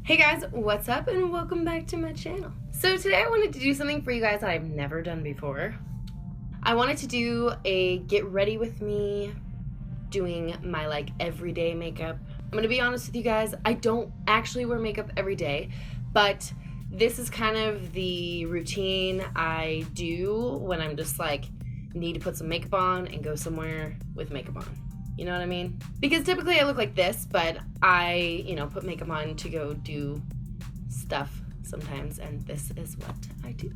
Hey guys, what's up and welcome back to my channel. So today I wanted to do something for you guys that I've never done before. I wanted to do a get ready with me doing my everyday makeup. I'm gonna be honest with you guys, I don't actually wear makeup every day, but this is kind of the routine I do when I'm just need to put some makeup on and go somewhere with makeup on. You know what I mean? Because typically I look like this, but I, put makeup on to go do stuff sometimes, and this is what I do.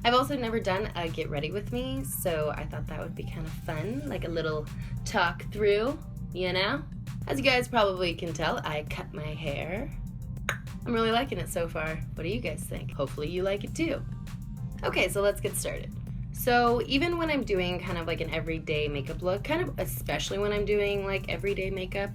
I've also never done a get ready with me, so I thought that would be kind of fun, like a little talk through, As you guys probably can tell, I cut my hair. I'm really liking it so far. What do you guys think? Hopefully you like it too. Okay, so let's get started. So even when I'm doing kind of an everyday makeup look, kind of especially when I'm doing everyday makeup,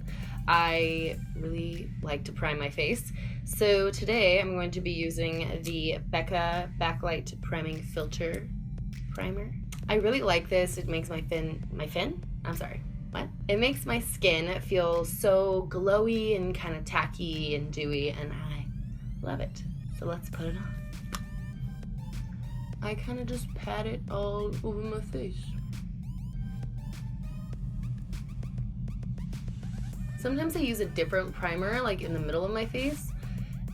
I really like to prime my face. So today I'm going to be using the Becca Backlight Priming Filter Primer. I really like this. It makes It makes my skin feel so glowy and kind of tacky and dewy, and I love it. So let's put it on. I kind of just pat it all over my face. Sometimes I use a different primer in the middle of my face,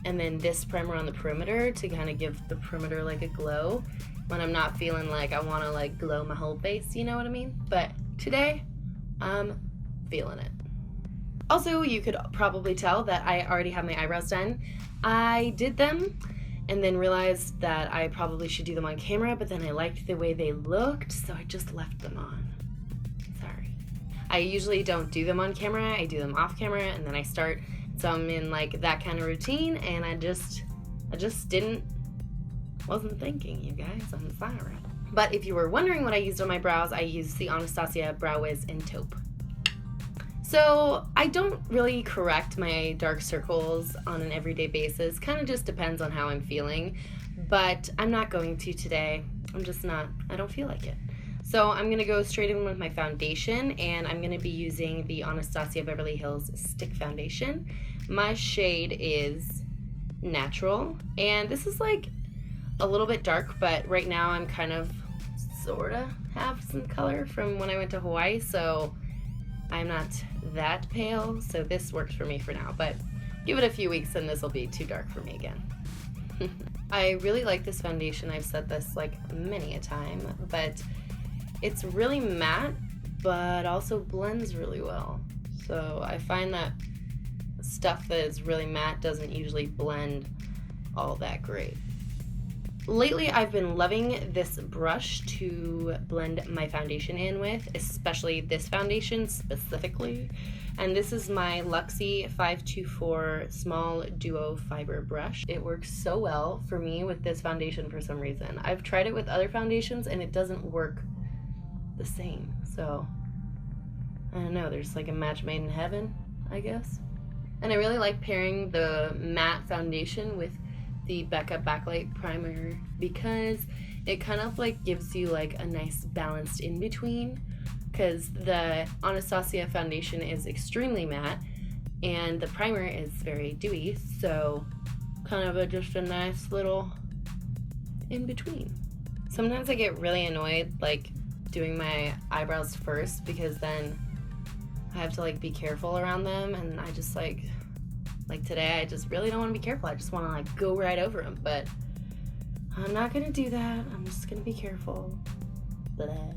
and then this primer on the perimeter to kind of give the perimeter a glow when I'm not feeling I want to glow my whole face, you know what I mean? But today, I'm feeling it. Also, you could probably tell that I already have my eyebrows done. I did them and then realized that I probably should do them on camera, but then I liked the way they looked, so I just left them on. Sorry. I usually don't do them on camera, I do them off camera, and then I start, so I'm in that kind of routine, and I just wasn't thinking, you guys, I'm sorry. But if you were wondering what I used on my brows, I used the Anastasia Brow Wiz in Taupe. So I don't really correct my dark circles on an everyday basis, kind of just depends on how I'm feeling, but I'm not going to today. I'm just not, I don't feel like it. So I'm going to go straight in with my foundation, and I'm going to be using the Anastasia Beverly Hills Stick Foundation. My shade is Natural, and this is a little bit dark, but right now I'm kind of sorta have some color from when I went to Hawaii, so I'm not that pale, so this works for me for now, but give it a few weeks and this will be too dark for me again. I really like this foundation. I've said this many a time, but it's really matte, but also blends really well. So I find that stuff that is really matte doesn't usually blend all that great. Lately, I've been loving this brush to blend my foundation in with, especially this foundation specifically. And this is my Luxie 524 Small Duo Fiber Brush. It works so well for me with this foundation for some reason. I've tried it with other foundations and it doesn't work the same. So, I don't know, there's a match made in heaven, I guess. And I really like pairing the matte foundation with the Becca Backlight Primer because it kind of gives you a nice balanced in between, because the Anastasia foundation is extremely matte and the primer is very dewy, so kind of just a nice little in between. Sometimes I get really annoyed doing my eyebrows first, because then I have to be careful around them, and I just today, I just really don't want to be careful. I just want to go right over them, but I'm not going to do that. I'm just going to be careful. Blah.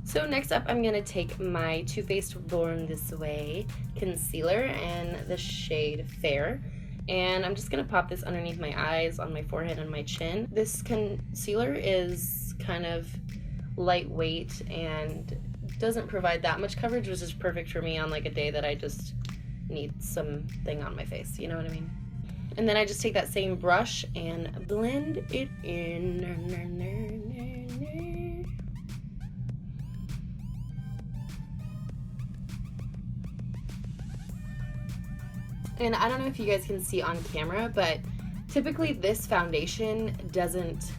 So next up, I'm going to take my Too Faced Born This Way concealer in the shade Fair, and I'm just going to pop this underneath my eyes, on my forehead, and my chin. This concealer is kind of lightweight and doesn't provide that much coverage, which is perfect for me on a day that I just need something on my face, you know what I mean? And then I just take that same brush and blend it in. And I don't know if you guys can see on camera, but typically this foundation doesn't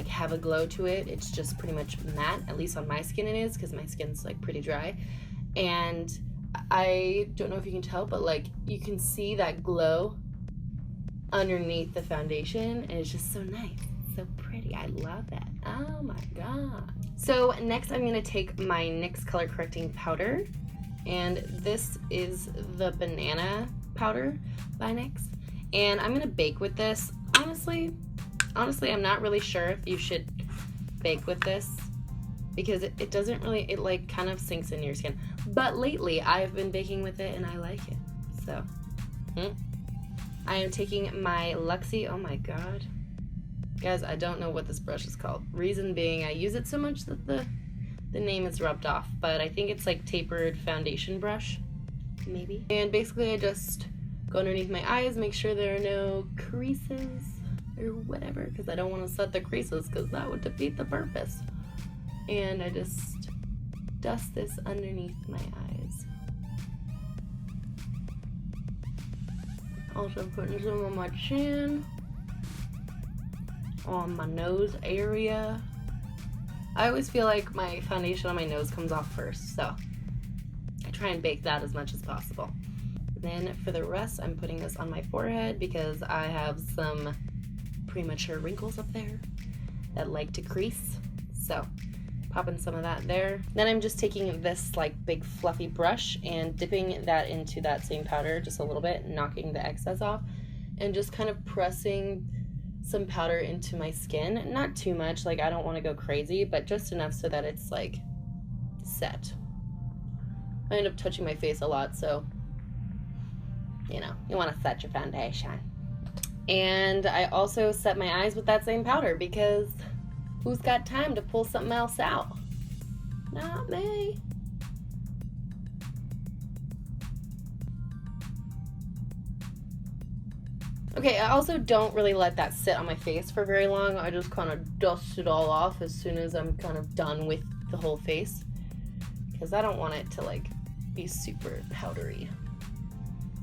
have a glow to it. It's just pretty much matte, at least on my skin it is, because my skin's pretty dry. And I don't know if you can tell, but you can see that glow underneath the foundation, and it's just so nice. So pretty. I love it. Oh my god. So next I'm going to take my NYX color correcting powder, and this is the banana powder by NYX, and I'm going to bake with this. Honestly, I'm not really sure if you should bake with this because it doesn't really, it like kind of sinks in your skin. But lately I've been baking with it and I like it. So, I am taking my Luxie, oh my god. Guys, I don't know what this brush is called. Reason being, I use it so much that the name is rubbed off, but I think it's like tapered foundation brush, maybe. And basically I just go underneath my eyes, make sure there are no creases or whatever, because I don't want to set the creases because that would defeat the purpose. And I just dust this underneath my eyes. Also putting some on my chin, on my nose area. I always feel like my foundation on my nose comes off first, so I try and bake that as much as possible. Then for the rest, I'm putting this on my forehead because I have some premature wrinkles up there that like to crease, so popping some of that there. Then I'm just taking this like big fluffy brush and dipping that into that same powder just a little bit, knocking the excess off, and just kind of pressing some powder into my skin. Not too much, like I don't want to go crazy, but just enough so that it's like set. I end up touching my face a lot, so you know, you want to set your foundation. And I also set my eyes with that same powder because who's got time to pull something else out? Not me. Okay, I also don't really let that sit on my face for very long. I just kind of dust it all off as soon as I'm kind of done with the whole face, because I don't want it to like be super powdery.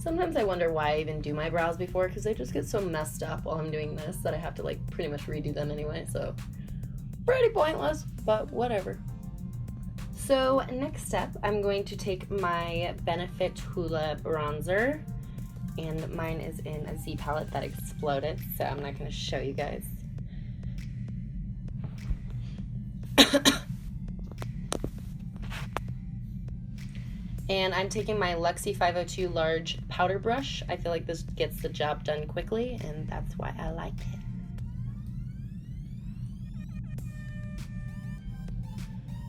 Sometimes I wonder why I even do my brows before, because they just get so messed up while I'm doing this that I have to like pretty much redo them anyway, so pretty pointless, but whatever. So next step, I'm going to take my Benefit Hoola bronzer, and mine is in a Z palette that exploded, so I'm not going to show you guys. And I'm taking my Luxie 502 large powder brush. I feel like this gets the job done quickly, and that's why I like it.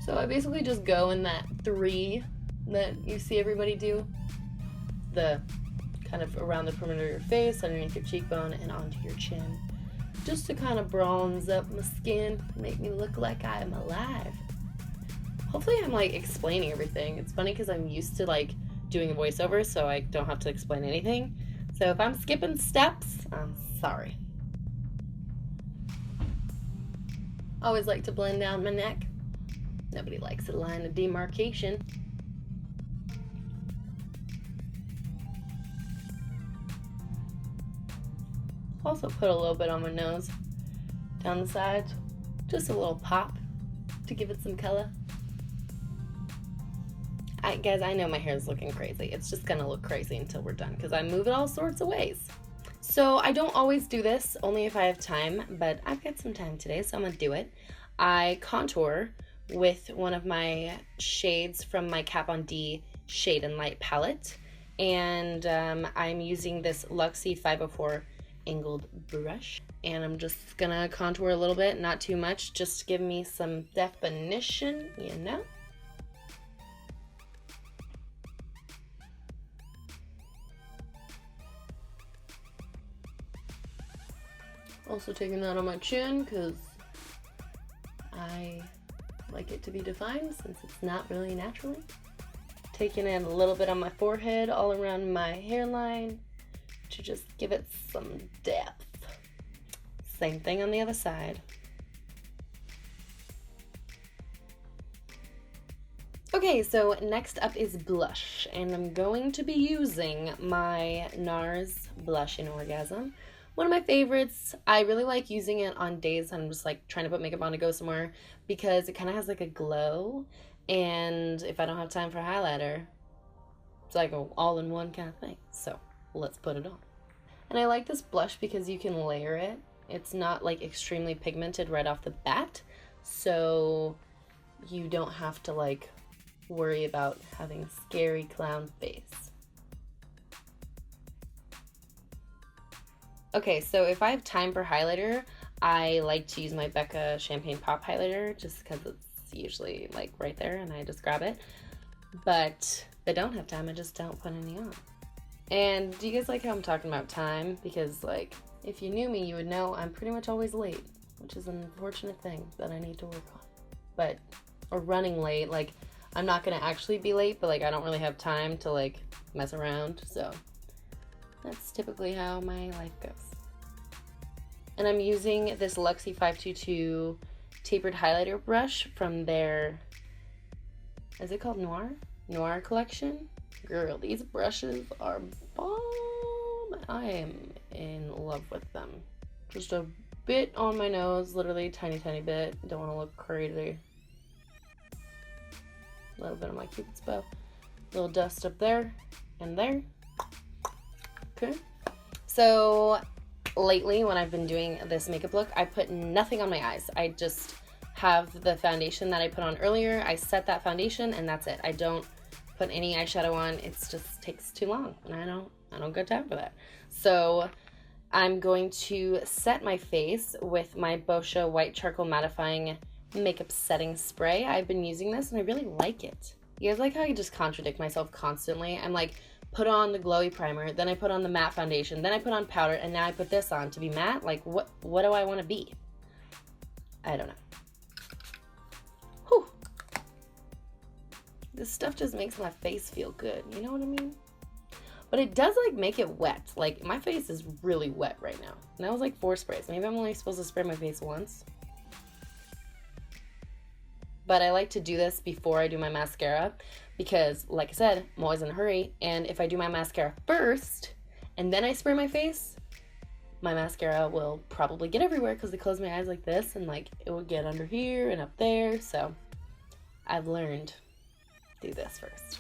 So I basically just go in that 3 that you see everybody do. The kind of around the perimeter of your face, underneath your cheekbone, and onto your chin. Just to kind of bronze up my skin, make me look like I am alive. Hopefully I'm like explaining everything. It's funny because I'm used to like doing a voiceover, so I don't have to explain anything. So if I'm skipping steps, I'm sorry. Always like to blend down my neck. Nobody likes a line of demarcation. Also put a little bit on my nose, down the sides, just a little pop to give it some color. Guys, I know my hair is looking crazy. It's just gonna look crazy until we're done because I move it all sorts of ways. So I don't always do this, only if I have time, but I've got some time today, so I'm gonna do it. I contour with one of my shades from my Kat Von D Shade and Light palette, and I'm using this Luxie 504 angled brush, and I'm just gonna contour a little bit, not too much, just to give me some definition, you know. Also taking that on my chin because I like it to be defined since it's not really naturally. Taking in a little bit on my forehead, all around my hairline to just give it some depth. Same thing on the other side. Okay, so next up is blush, and I'm going to be using my NARS Blush in Orgasm. One of my favorites. I really like using it on days I'm just like trying to put makeup on to go somewhere because it kind of has like a glow, and if I don't have time for a highlighter, it's like an all-in-one kind of thing. So let's put it on. And I like this blush because you can layer it. It's not like extremely pigmented right off the bat, so you don't have to like worry about having a scary clown face. Okay, so if I have time for highlighter, I like to use my Becca Champagne Pop highlighter just because it's usually like right there and I just grab it. But if I don't have time, I just don't put any on. And do you guys like how I'm talking about time? Because like, if you knew me, you would know I'm pretty much always late, which is an unfortunate thing that I need to work on. But, or running late, like, I'm not gonna actually be late, but like, I don't really have time to like mess around, so that's typically how my life goes. And I'm using this Luxie 522 tapered highlighter brush from their, is it called Noir? Noir collection? Girl, these brushes are bomb. I am in love with them. Just a bit on my nose, literally tiny bit. Don't want to look crazy. A little bit of my Cupid's bow. Little dust up there and there. Okay. So lately when I've been doing this makeup look, I put nothing on my eyes. I just have the foundation that I put on earlier. I set that foundation and that's it. I don't put any eyeshadow on. It just takes too long and I don't got time for that. So I'm going to set my face with my Boscia White Charcoal Mattifying Makeup Setting Spray. I've been using this and I really like it. You guys like how I just contradict myself constantly? I'm like, put on the glowy primer, then I put on the matte foundation, then I put on powder, and now I put this on to be matte? Like, what do I want to be? I don't know. Whew. This stuff just makes my face feel good, you know what I mean? But it does like make it wet. Like my face is really wet right now. And that was like 4 sprays. Maybe I'm only supposed to spray my face once. But I like to do this before I do my mascara because, like I said, I'm always in a hurry. And if I do my mascara first and then I spray my face, my mascara will probably get everywhere because I close my eyes like this and like it will get under here and up there. So I've learned to do this first.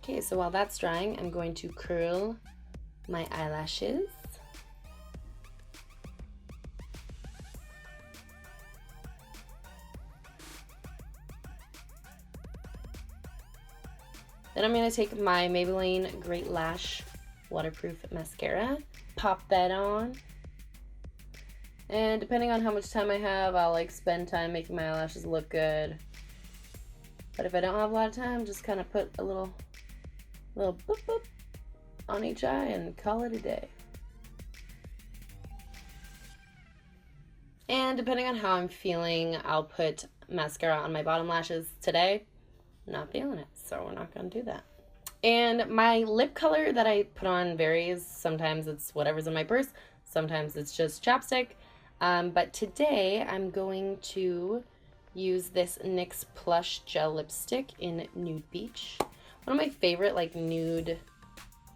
Okay, so while that's drying, I'm going to curl my eyelashes. Then I'm going to take my Maybelline Great Lash Waterproof Mascara, pop that on, and depending on how much time I have, I'll like spend time making my eyelashes look good. But if I don't have a lot of time, just kind of put a little boop boop on each eye and call it a day. And depending on how I'm feeling, I'll put mascara on my bottom lashes. Today, not feeling it, so we're not gonna do that. And my lip color that I put on varies. Sometimes it's whatever's in my purse, sometimes it's just chapstick. But today I'm going to use this NYX Plush Gel Lipstick in Nude Beach. One of my favorite like nude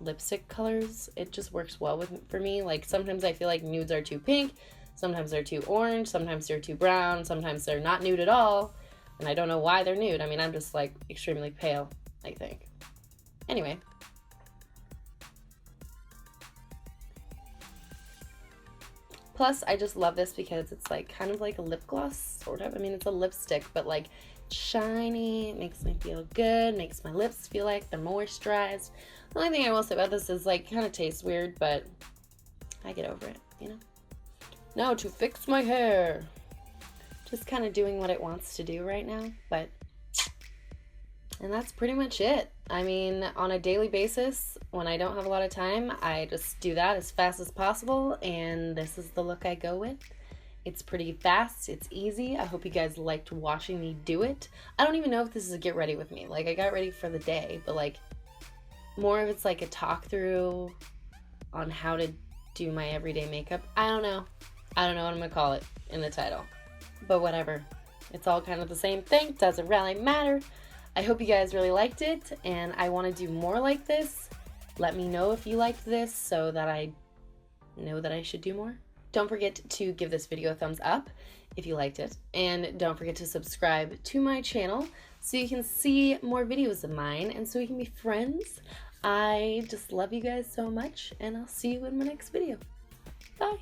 lipstick colors. It just works well for me. Like sometimes I feel like nudes are too pink, sometimes they're too orange, sometimes they're too brown, sometimes they're not nude at all. And I don't know why they're nude. I mean, I'm just like extremely pale, I think. Anyway. Plus, I just love this because it's like kind of like a lip gloss, sort of. I mean, it's a lipstick, but like shiny, makes me feel good, makes my lips feel like they're moisturized. The only thing I will say about this is like kind of tastes weird, but I get over it, you know? Now to fix my hair. Just kind of doing what it wants to do right now, and that's pretty much it. I mean, on a daily basis, when I don't have a lot of time, I just do that as fast as possible, and this is the look I go with. It's pretty fast, it's easy. I hope you guys liked watching me do it. I don't even know if this is a get ready with me. Like, I got ready for the day, but like, more of it's like a talk through on how to do my everyday makeup. I don't know what I'm gonna call it in the title. But whatever, it's all kind of the same thing, doesn't really matter. I hope you guys really liked it, and I want to do more like this. Let me know if you liked this so that I know that I should do more. Don't forget to give this video a thumbs up if you liked it, and don't forget to subscribe to my channel so you can see more videos of mine and so we can be friends. I just love you guys so much, and I'll see you in my next video. Bye!